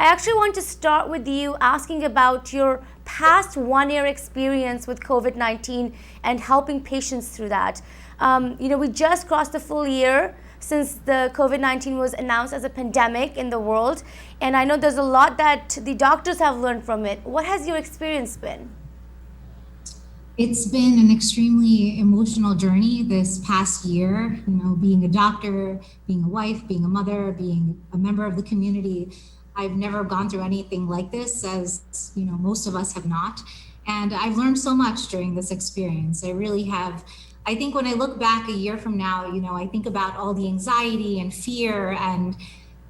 I actually want to start with you asking about your past 1 year experience with COVID-19 and helping patients through that. We just crossed the full year since the COVID-19 was announced as a pandemic in the world. And I know there's a lot that the doctors have learned from it. What has your experience been? It's been an extremely emotional journey this past year, being a doctor, being a wife, being a mother, being a member of the community. I've never gone through anything like this, as most of us have not. And I've learned so much during this experience. I really have. I think when I look back a year from now, I think about all the anxiety and fear and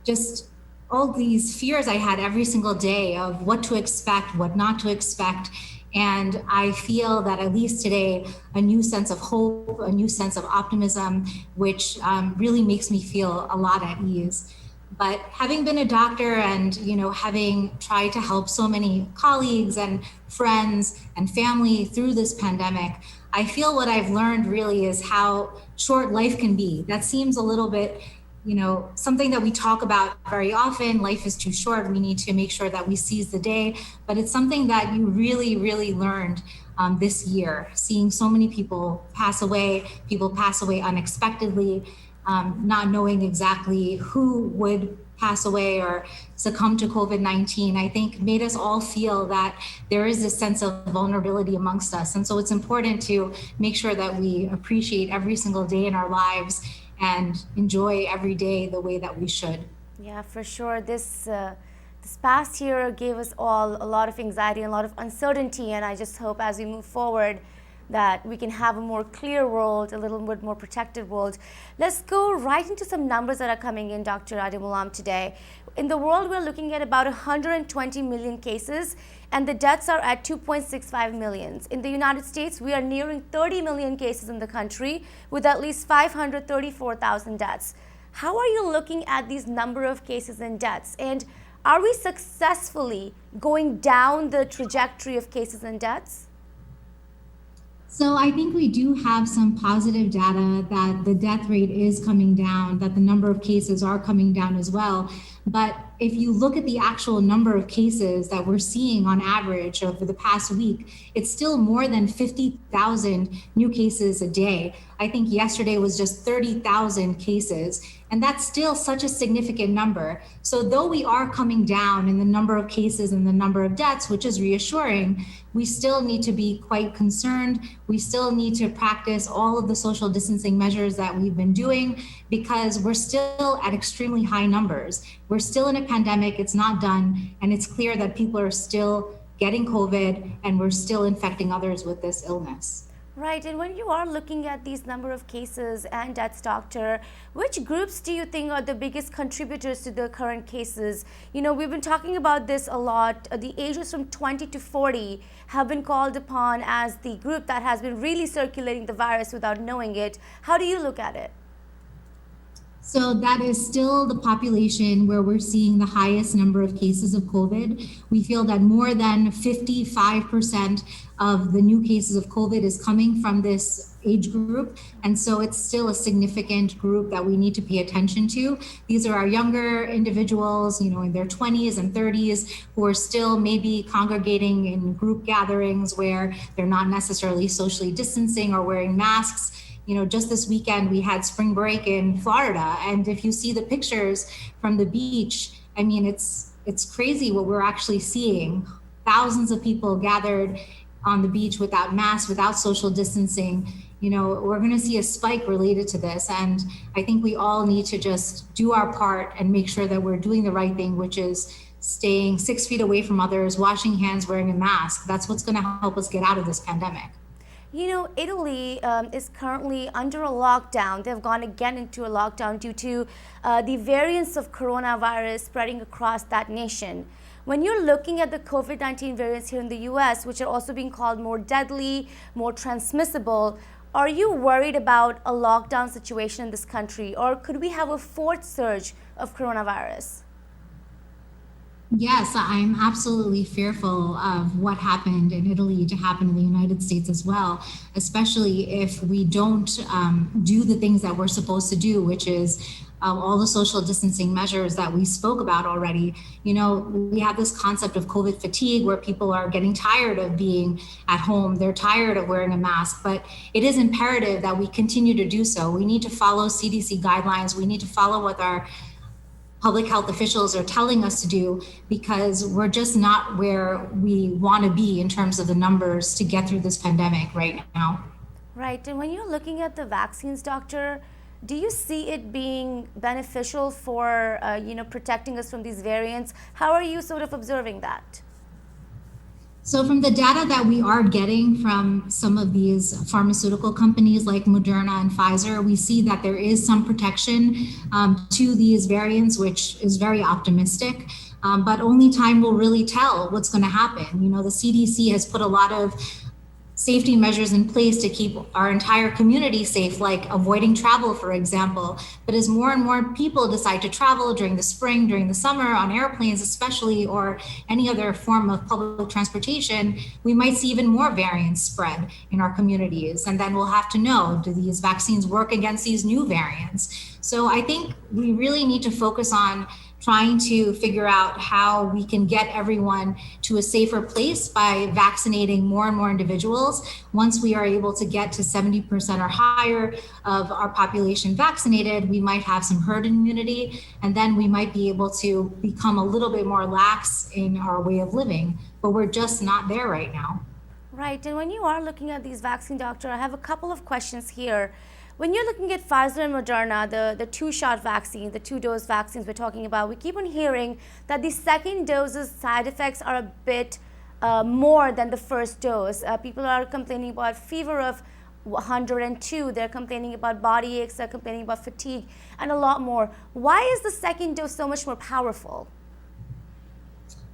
just all these fears I had every single day of what to expect, what not to expect. And I feel that at least today, a new sense of hope, a new sense of optimism, which really makes me feel a lot at ease. But having been a doctor and, having tried to help so many colleagues and friends and family through this pandemic, I feel what I've learned really is how short life can be. That seems a little bit something that we talk about very often. Life is too short. We need to make sure that we seize the day. But it's something that you really, really learned this year, seeing so many people pass away unexpectedly, not knowing exactly who would pass away or succumb to COVID-19, I think made us all feel that there is this sense of vulnerability amongst us. And so it's important to make sure that we appreciate every single day in our lives and enjoy every day the way that we should. Yeah, for sure. This past year gave us all a lot of anxiety and a lot of uncertainty, and I just hope as we move forward that we can have a more clear world, a little bit more protected world. Let's go right into some numbers that are coming in, Dr. Adimoolam, today. In the world, we're looking at about 120 million cases, and the deaths are at 2.65 million. In the United States, we are nearing 30 million cases in the country with at least 534,000 deaths. How are you looking at these number of cases and deaths? And are we successfully going down the trajectory of cases and deaths? So I think we do have some positive data that the death rate is coming down, that the number of cases are coming down as well. But if you look at the actual number of cases that we're seeing on average over the past week, it's still more than 50,000 new cases a day. I think yesterday was just 30,000 cases, and that's still such a significant number. So though we are coming down in the number of cases and the number of deaths, which is reassuring, we still need to be quite concerned. We still need to practice all of the social distancing measures that we've been doing because we're still at extremely high numbers. We're still in a pandemic, it's not done, and it's clear that people are still getting COVID and we're still infecting others with this illness. Right, and when you are looking at these number of cases and deaths, doctor, which groups do you think are the biggest contributors to the current cases? We've been talking about this a lot. The ages from 20 to 40 have been called upon as the group that has been really circulating the virus without knowing it. How do you look at it? So that is still the population where we're seeing the highest number of cases of COVID. We feel that more than 55% of the new cases of COVID is coming from this age group. And so it's still a significant group that we need to pay attention to. These are our younger individuals, in their 20s and 30s who are still maybe congregating in group gatherings where they're not necessarily socially distancing or wearing masks. Just this weekend, we had spring break in Florida. And if you see the pictures from the beach, it's crazy what we're actually seeing. Thousands of people gathered on the beach without masks, without social distancing. We're going to see a spike related to this. And I think we all need to just do our part and make sure that we're doing the right thing, which is staying 6 feet away from others, washing hands, wearing a mask. That's what's going to help us get out of this pandemic. Italy is currently under a lockdown. They've gone again into a lockdown due to the variants of coronavirus spreading across that nation. When you're looking at the COVID-19 variants here in the US, which are also being called more deadly, more transmissible, are you worried about a lockdown situation in this country, or could we have a fourth surge of coronavirus? Yes, I'm absolutely fearful of what happened in Italy to happen in the United States as well, especially if we don't do the things that we're supposed to do, which is all the social distancing measures that we spoke about already. You know, we have this concept of COVID fatigue where people are getting tired of being at home. They're tired of wearing a mask, but it is imperative that we continue to do so. We need to follow CDC guidelines. We need to follow what our public health officials are telling us to do, because we're just not where we want to be in terms of the numbers to get through this pandemic right now. Right, and when you're looking at the vaccines, doctor, do you see it being beneficial for protecting us from these variants? How are you sort of observing that? So from the data that we are getting from some of these pharmaceutical companies like Moderna and Pfizer, we see that there is some protection to these variants, which is very optimistic. But only time will really tell what's going to happen. You know, the CDC has put a lot of safety measures in place to keep our entire community safe, like avoiding travel, for example. But as more and more people decide to travel during the spring, during the summer, on airplanes especially, or any other form of public transportation, we might see even more variants spread in our communities. And then we'll have to know, do these vaccines work against these new variants? So I think we really need to focus on trying to figure out how we can get everyone to a safer place by vaccinating more and more individuals. Once we are able to get to 70% or higher of our population vaccinated, we might have some herd immunity, and then we might be able to become a little bit more lax in our way of living. But we're just not there right now. Right, and when you are looking at these vaccines, doctor, I have a couple of questions here. When you're looking at Pfizer and Moderna, the two-shot vaccine, the two-dose vaccines we're talking about, we keep on hearing that the second dose's side effects are a bit more than the first dose. People are complaining about fever of 102, they're complaining about body aches, they're complaining about fatigue, and a lot more. Why is the second dose so much more powerful?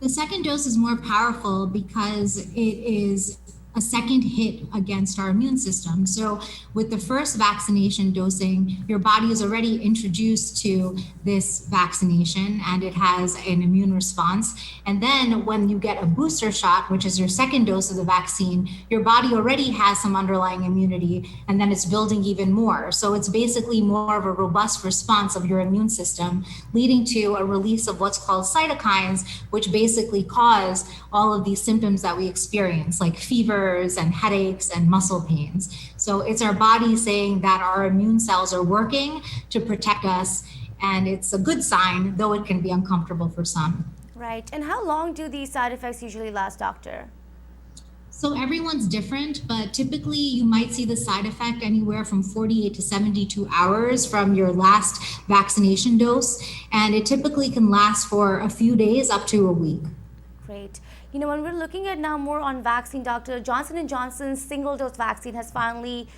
The second dose is more powerful because it is a second hit against our immune system. So with the first vaccination dosing, your body is already introduced to this vaccination and it has an immune response. And then when you get a booster shot, which is your second dose of the vaccine, your body already has some underlying immunity, and then it's building even more. So it's basically more of a robust response of your immune system, leading to a release of what's called cytokines, which basically cause all of these symptoms that we experience, like fever and headaches and muscle pains. So it's our body saying that our immune cells are working to protect us, and it's a good sign, though it can be uncomfortable for some. Right, and how long do these side effects usually last, doctor? So everyone's different, but typically you might see the side effect anywhere from 48 to 72 hours from your last vaccination dose, and it typically can last for a few days up to a week. Great. You know, when we're looking at now more on vaccine, Dr. Johnson & Johnson's single-dose vaccine has finally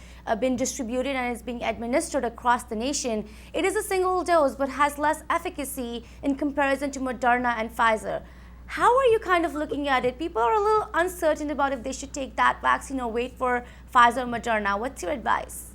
been distributed and is being administered across the nation. It is a single dose, but has less efficacy in comparison to Moderna and Pfizer. How are you kind of looking at it? People are a little uncertain about if they should take that vaccine or wait for Pfizer or Moderna. What's your advice?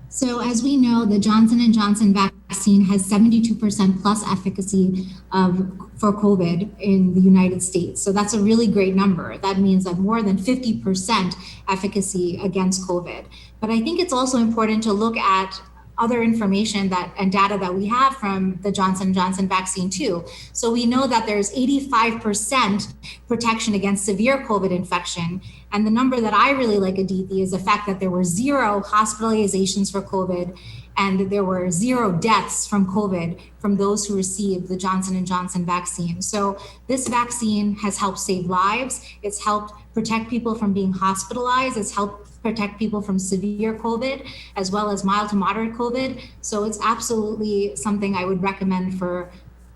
So as we know, the Johnson & Johnson vaccine has 72% plus efficacy for COVID in the United States. So that's a really great number. That means that more than 50% efficacy against COVID. But I think it's also important to look at other information and data that we have from the Johnson & Johnson vaccine too. So we know that there's 85% protection against severe COVID infection. And the number that I really like, Aditi, is the fact that there were 0 hospitalizations for COVID and there were 0 deaths from COVID from those who received the Johnson & Johnson vaccine. So this vaccine has helped save lives. It's helped protect people from being hospitalized. It's helped protect people from severe COVID as well as mild to moderate COVID. So it's absolutely something I would recommend for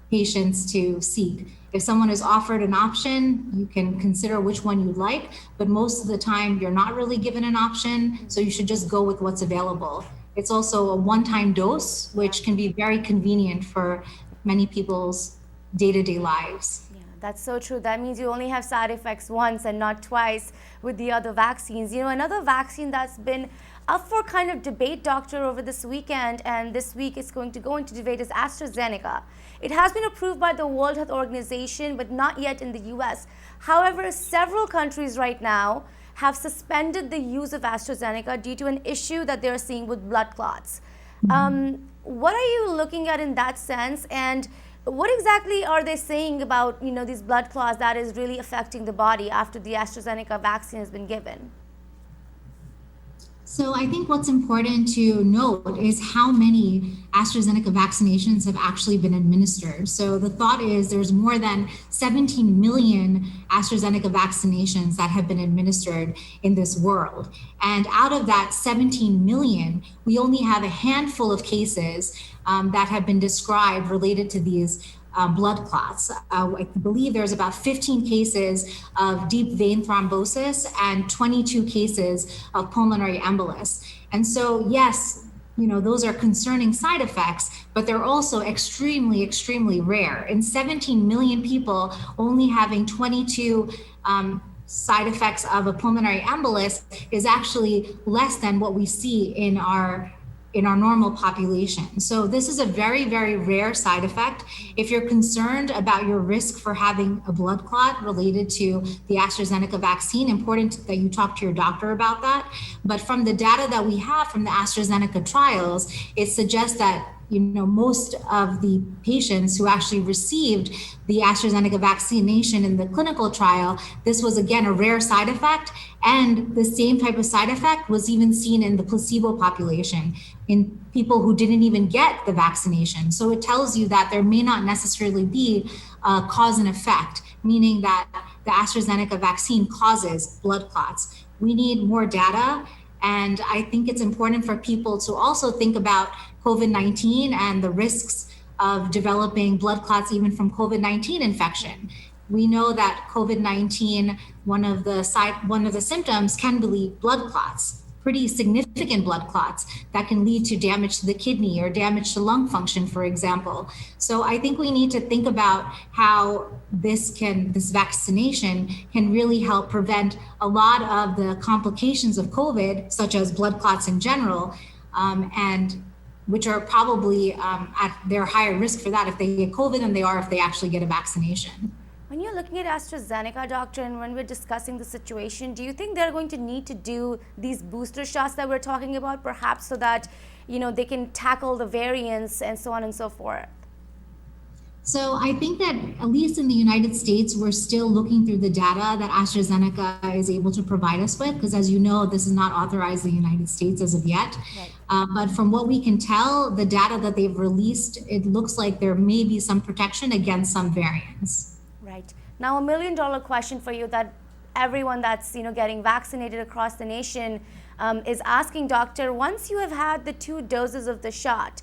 patients to seek. If someone is offered an option, you can consider which one you'd like, but most of the time you're not really given an option, so you should just go with what's available. It's also a one-time dose, which can be very convenient for many people's day-to-day lives. That's so true. That means you only have side effects once and not twice with the other vaccines. You know, another vaccine that's been up for kind of debate, doctor, over this weekend, and this week it's going to go into debate, is AstraZeneca. It has been approved by the World Health Organization, but not yet in the US. However, several countries right now have suspended the use of AstraZeneca due to an issue that they're seeing with blood clots. What are you looking at in that sense, and what exactly are they saying about these blood clots that is really affecting the body after the AstraZeneca vaccine has been given? So I think what's important to note is how many AstraZeneca vaccinations have actually been administered. So the thought is there's more than 17 million AstraZeneca vaccinations that have been administered in this world. And out of that 17 million, we only have a handful of cases that have been described related to these blood clots. I believe there's about 15 cases of deep vein thrombosis and 22 cases of pulmonary embolus. And so, yes, those are concerning side effects, but they're also extremely, extremely rare. In 17 million people, only having 22 side effects of a pulmonary embolus is actually less than what we see in our normal population. So this is a very, very rare side effect. If you're concerned about your risk for having a blood clot related to the AstraZeneca vaccine, important that you talk to your doctor about that. But from the data that we have from the AstraZeneca trials, it suggests that most of the patients who actually received the AstraZeneca vaccination in the clinical trial, this was again a rare side effect, and the same type of side effect was even seen in the placebo population in people who didn't even get the vaccination. So it tells you that there may not necessarily be a cause and effect, meaning that the AstraZeneca vaccine causes blood clots. We need more data. And I think it's important for people to also think about COVID-19 and the risks of developing blood clots even from COVID-19 infection. We know that COVID-19, one of the symptoms can be blood clots, pretty significant blood clots that can lead to damage to the kidney or damage to lung function, for example. So I think we need to think about how this vaccination can really help prevent a lot of the complications of COVID, such as blood clots in general, and which are probably at their higher risk for that if they get COVID than they are if they actually get a vaccination. When you're looking at AstraZeneca, doctor, and when we're discussing the situation, do you think they're going to need to do these booster shots that we're talking about, perhaps so that they can tackle the variants and so on and so forth? So I think that at least in the United States, we're still looking through the data that AstraZeneca is able to provide us with, because as you know, this is not authorized in the United States as of yet. Right. But from what we can tell, the data that they've released, it looks like there may be some protection against some variants. Right. Now, $1 million question for you that everyone that's getting vaccinated across the nation is asking, doctor, once you have had the 2 doses of the shot,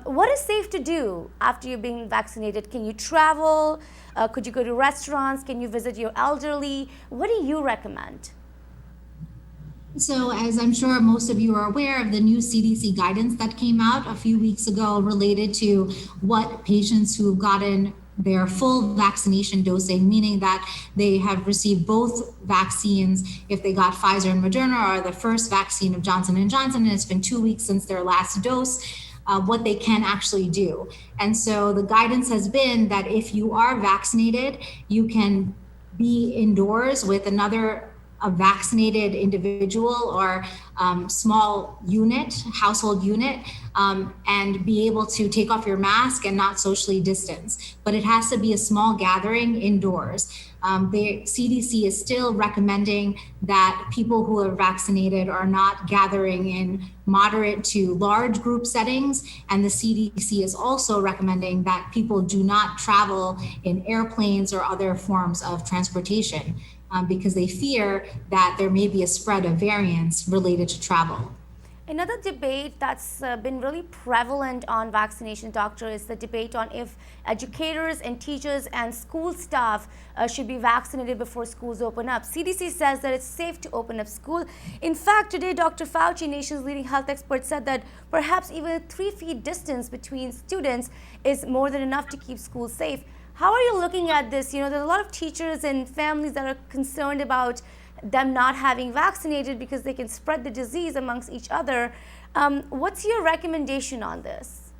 what is safe to do after you're being vaccinated? Can you travel? Could you go to restaurants? Can you visit your elderly? What do you recommend? So as I'm sure most of you are aware of the new CDC guidance that came out a few weeks ago related to what patients who've gotten their full vaccination dosing, meaning that they have received both vaccines, if they got Pfizer and Moderna or the first vaccine of Johnson & Johnson, and it's been 2 weeks since their last dose, what they can actually do. And so the guidance has been that if you are vaccinated, you can be indoors with a vaccinated individual or small household unit, and be able to take off your mask and not socially distance. But it has to be a small gathering indoors. The CDC is still recommending that people who are vaccinated are not gathering in moderate to large group settings. And the CDC is also recommending that people do not travel in airplanes or other forms of transportation, because they fear that there may be a spread of variants related to travel. Another debate that's been really prevalent on vaccination, doctor, is the debate on if educators and teachers and school staff should be vaccinated before schools open up. CDC says that it's safe to open up school. In fact, today, Dr. Fauci, nation's leading health expert, said that perhaps even a 3 feet distance between students is more than enough to keep schools safe. How are you looking at this? There's a lot of teachers and families that are concerned about them not having vaccinated because they can spread the disease amongst each other. What's your recommendation on this?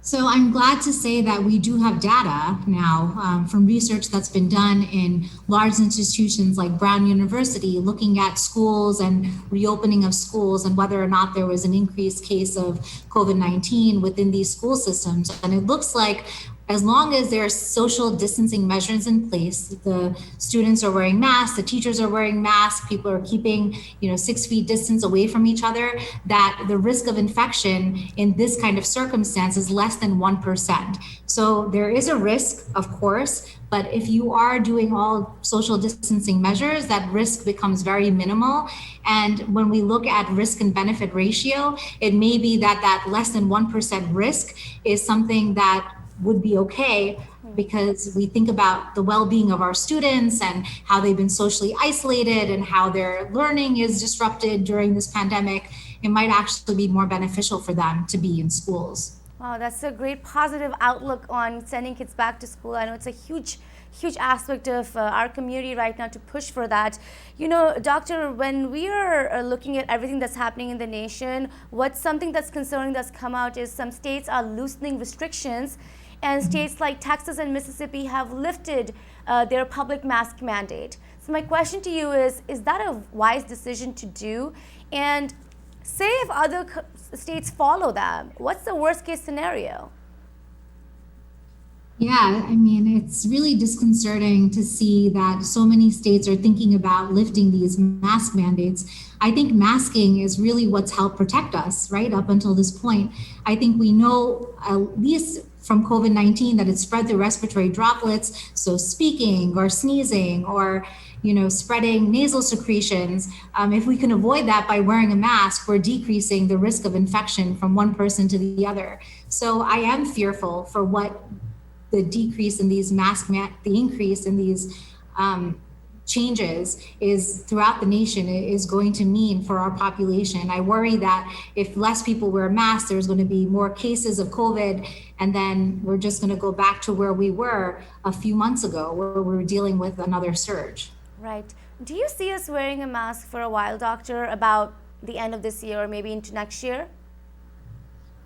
So I'm glad to say that we do have data now from research that's been done in large institutions like Brown University, looking at schools and reopening of schools and whether or not there was an increased case of COVID-19 within these school systems. And it looks like as long as there are social distancing measures in place, the students are wearing masks, the teachers are wearing masks, people are keeping, 6 feet distance away from each other, that the risk of infection in this kind of circumstance is less than 1%. So there is a risk, of course, but if you are doing all social distancing measures, that risk becomes very minimal. And when we look at risk and benefit ratio, it may be that less than 1% risk is something that would be okay, because we think about the well-being of our students and how they've been socially isolated and how their learning is disrupted during this pandemic. It might actually be more beneficial for them to be in schools. Wow, that's a great positive outlook on sending kids back to school. I know it's a huge aspect of our community right now to push for that. Doctor, when we are looking at everything that's happening in the nation, what's something that's concerning that's come out is some states are loosening restrictions, and states like Texas and Mississippi have lifted their public mask mandate. So my question to you is that a wise decision to do? And say if other states follow that, what's the worst case scenario? Yeah, I mean, it's really disconcerting to see that so many states are thinking about lifting these mask mandates. I think masking is really what's helped protect us, right, up until this point. I think we know, at least from COVID-19, that it spread through respiratory droplets. So speaking or sneezing or spreading nasal secretions. If we can avoid that by wearing a mask, we're decreasing the risk of infection from one person to the other. So I am fearful for what the decrease in these the increase in these changes is throughout the nation is going to mean for our population. I worry that if less people wear masks, there's going to be more cases of COVID, and then we're just going to go back to where we were a few months ago, where we were dealing with another surge. Right. Do you see us wearing a mask for a while, Doctor, about the end of this year or maybe into next year?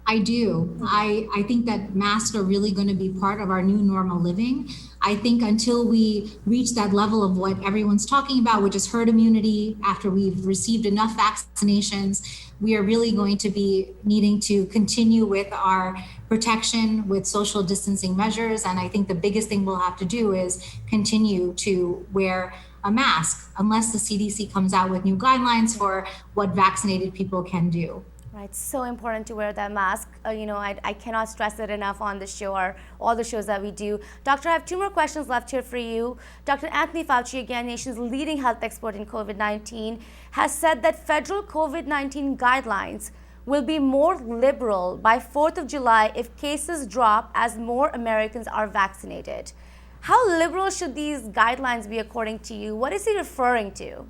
I do. I think that masks are really going to be part of our new normal living. I think until we reach that level of what everyone's talking about, which is herd immunity, after we've received enough vaccinations, we are really going to be needing to continue with our protection with social distancing measures. And I think the biggest thing we'll have to do is continue to wear a mask unless the CDC comes out with new guidelines for what vaccinated people can do. Right, so important to wear that mask. I cannot stress it enough on the show or all the shows that we do. Doctor, I have two more questions left here for you. Dr. Anthony Fauci, again, nation's leading health expert in COVID-19, has said that federal COVID-19 guidelines will be more liberal by 4th of July if cases drop as more Americans are vaccinated. How liberal should these guidelines be according to you? What is he referring to?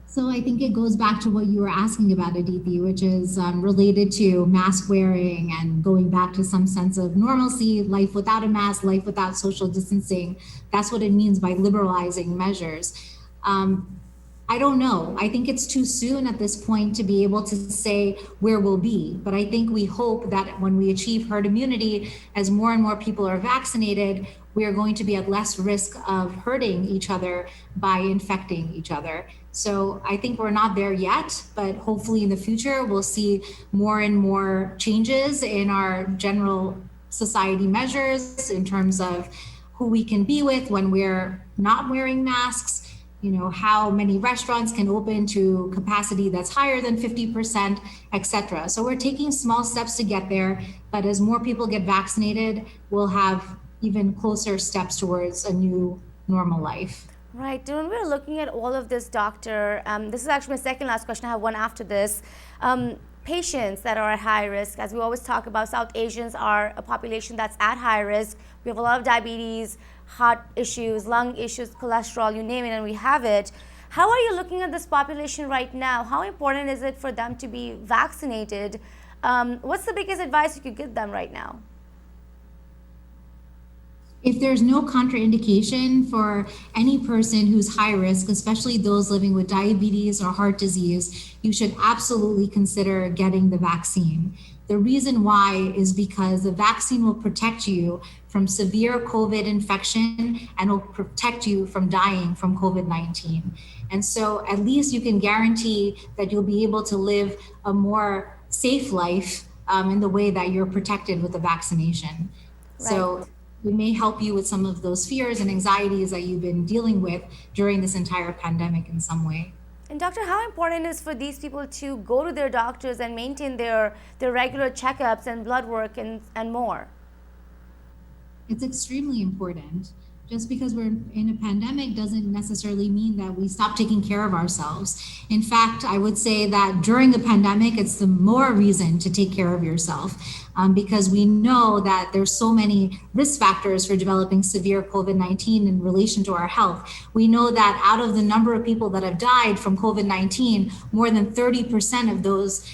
So I think it goes back to what you were asking about, Aditi, which is related to mask wearing and going back to some sense of normalcy, life without a mask, life without social distancing. That's what it means by liberalizing measures. I don't know. I think it's too soon at this point to be able to say where we'll be. But I think we hope that when we achieve herd immunity, as more and more people are vaccinated, we are going to be at less risk of hurting each other by infecting each other. So I think we're not there yet, but hopefully in the future, we'll see more and more changes in our general society measures in terms of who we can be with when we're not wearing masks, how many restaurants can open to capacity that's higher than 50%, et cetera. So we're taking small steps to get there, but as more people get vaccinated, we'll have even closer steps towards a new normal life. Right. When we're looking at all of this, Doctor, this is actually my second last question. I have one after this. Patients that are at high risk, as we always talk about, South Asians are a population that's at high risk. We have a lot of diabetes, heart issues, lung issues, cholesterol, you name it, and we have it. How are you looking at this population right now? How important is it for them to be vaccinated? What's the biggest advice you could give them right now? If there's no contraindication for any person who's high risk, especially those living with diabetes or heart disease, you should absolutely consider getting the vaccine. The reason why is because the vaccine will protect you from severe COVID infection and will protect you from dying from COVID-19. And so at least you can guarantee that you'll be able to live a more safe life in the way that you're protected with the vaccination. Right. So it may help you with some of those fears and anxieties that you've been dealing with during this entire pandemic in some way. And doctor, how important is for these people to go to their doctors and maintain their regular checkups and blood work and more? It's extremely important. Just because we're in a pandemic doesn't necessarily mean that we stop taking care of ourselves. In fact, I would say that during the pandemic, it's the more reason to take care of yourself because we know that there's so many risk factors for developing severe COVID-19 in relation to our health. We know that out of the number of people that have died from COVID-19, more than 30% of those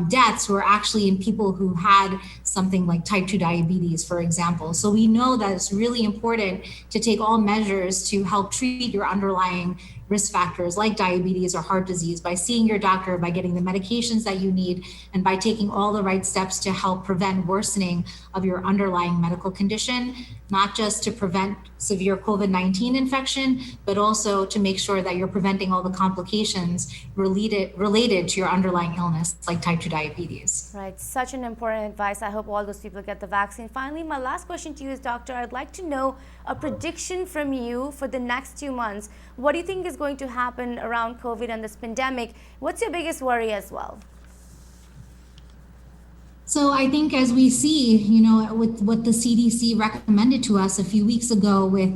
deaths were actually in people who had something like type 2 diabetes, for example. So we know that it's really important to take all measures to help treat your underlying risk factors like diabetes or heart disease by seeing your doctor, by getting the medications that you need, and by taking all the right steps to help prevent worsening of your underlying medical condition, not just to prevent severe COVID-19 infection, but also to make sure that you're preventing all the complications related to your underlying illness, like type 2 diabetes. Right, such an important advice. I hope all those people get the vaccine. Finally, my last question to you is, doctor, I'd like to know a prediction from you for the next 2 months. What do you think is going to happen around COVID and this pandemic? What's your biggest worry as well? So I think as we see, with what the CDC recommended to us a few weeks ago with,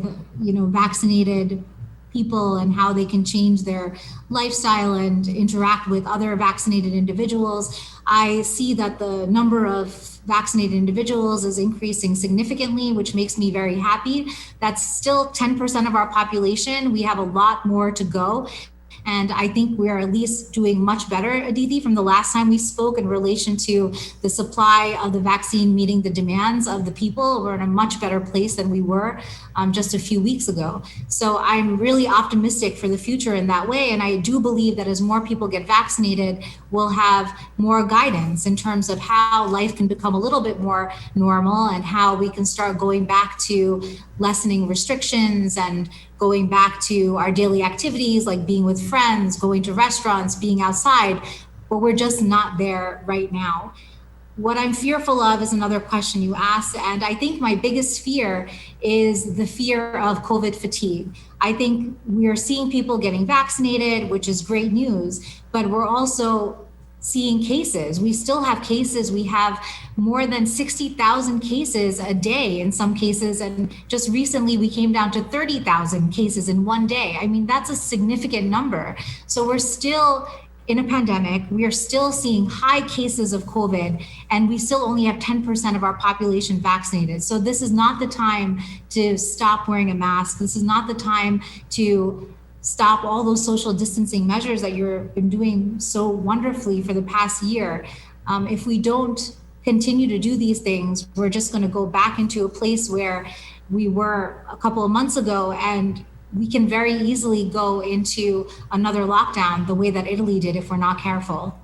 vaccinated people and how they can change their lifestyle and interact with other vaccinated individuals, I see that the number of vaccinated individuals is increasing significantly, which makes me very happy. That's still 10% of our population. We have a lot more to go. And I think we're at least doing much better, Aditi, from the last time we spoke in relation to the supply of the vaccine meeting the demands of the people. We're in a much better place than we were just a few weeks ago. So I'm really optimistic for the future in that way. And I do believe that as more people get vaccinated, we'll have more guidance in terms of how life can become a little bit more normal and how we can start going back to lessening restrictions and going back to our daily activities like being with friends, going to restaurants, being outside, but we're just not there right now. What I'm fearful of is another question you asked, and I think my biggest fear is the fear of COVID fatigue. I think we are seeing people getting vaccinated, which is great news, but we're also seeing cases. We still have cases. We have more than 60,000 cases a day in some cases. And just recently we came down to 30,000 cases in one day. I mean, that's a significant number. So we're still in a pandemic. We are still seeing high cases of COVID, and we still only have 10% of our population vaccinated. So this is not the time to stop wearing a mask. This is not the time to stop all those social distancing measures that you've been doing so wonderfully for the past year. If we don't continue to do these things, we're just going to go back into a place where we were a couple of months ago, and we can very easily go into another lockdown the way that Italy did if we're not careful.